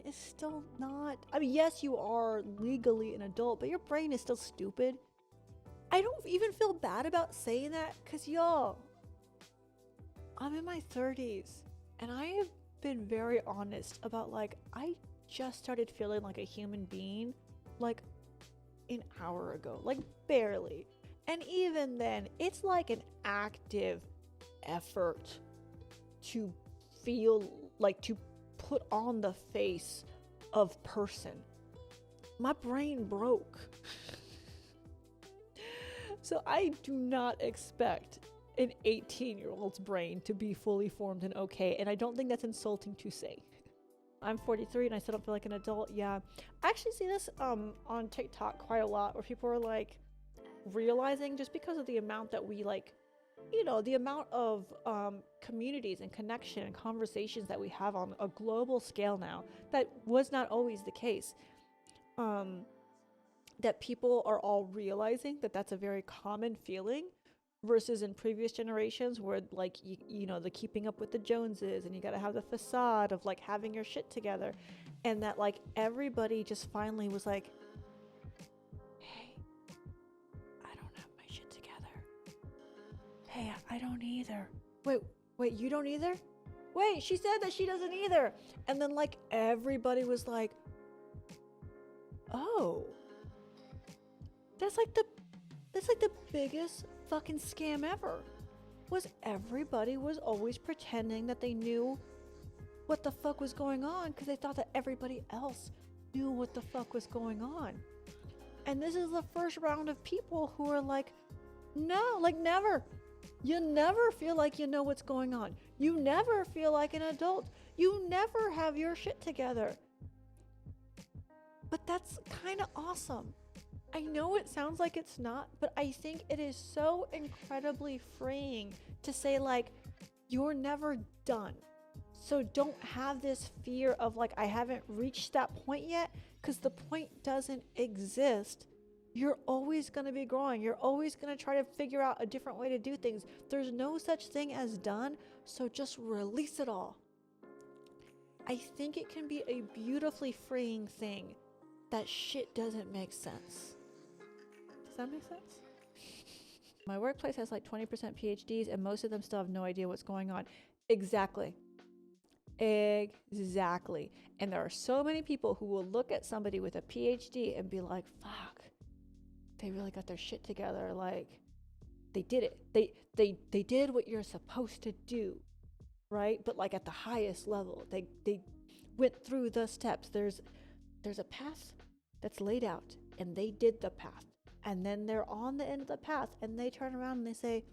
is still not, I mean, yes, you are legally an adult, but your brain is still stupid. I don't even feel bad about saying that, because y'all, I'm in my 30s and I have been very honest about, like, I just started feeling like a human being like an hour ago, like barely. And even then, it's like an active effort to feel like, to put on the face of person. My brain broke. So I do not expect an 18-year-old's brain to be fully formed and okay, and I don't think that's insulting to say. I'm 43 and I still don't feel like an adult. Yeah, I actually see this on TikTok quite a lot, where people are like realizing, just because of the amount that we, like, you know, the amount of communities and connection and conversations that we have on a global scale now, that was not always the case. That people are all realizing that that's a very common feeling, versus in previous generations where, like, you know, the keeping up with the Joneses, and you got to have the facade of like having your shit together, and that like everybody just finally was like, hey, I don't have my shit together. Hey, I don't either. Wait, you don't either? Wait, she said that she doesn't either. And then like everybody was like, oh, that's like the biggest fucking scam ever. Was everybody was always pretending that they knew what the fuck was going on, because they thought that everybody else knew what the fuck was going on. And this is the first round of people who are like, no, like never. You never feel like you know what's going on. You never feel like an adult. You never have your shit together. But that's kind of awesome. I know it sounds like it's not, but I think it is so incredibly freeing to say, like, you're never done. So don't have this fear of like, I haven't reached that point yet, because the point doesn't exist. You're always going to be growing. You're always going to try to figure out a different way to do things. There's no such thing as done, so just release it all. I think it can be a beautifully freeing thing that shit doesn't make sense. Does that make sense? My workplace has like 20% PhDs, and most of them still have no idea what's going on. Exactly. And there are so many people who will look at somebody with a PhD and be like, fuck, they really got their shit together. Like, they did it. They did what you're supposed to do, right? But like at the highest level, they went through the steps. There's a path that's laid out, and they did the path. And then they're on the end of the path, and they turn around and they say,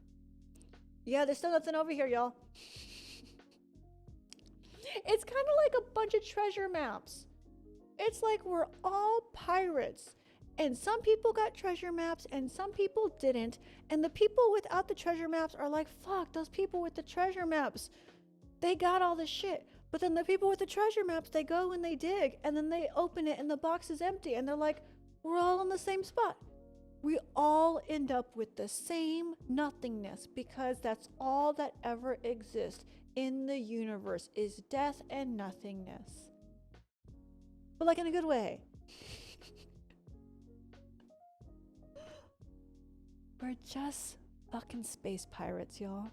yeah, there's still nothing over here, y'all. It's kind of like a bunch of treasure maps. It's like we're all pirates, and some people got treasure maps and some people didn't. And the people without the treasure maps are like, fuck, those people with the treasure maps, they got all the shit. But then the people with the treasure maps, they go and they dig, and then they open it and the box is empty, and they're like, we're all in the same spot. We all end up with the same nothingness, because that's all that ever exists in the universe, is death and nothingness. But like in a good way. We're just fucking space pirates, y'all.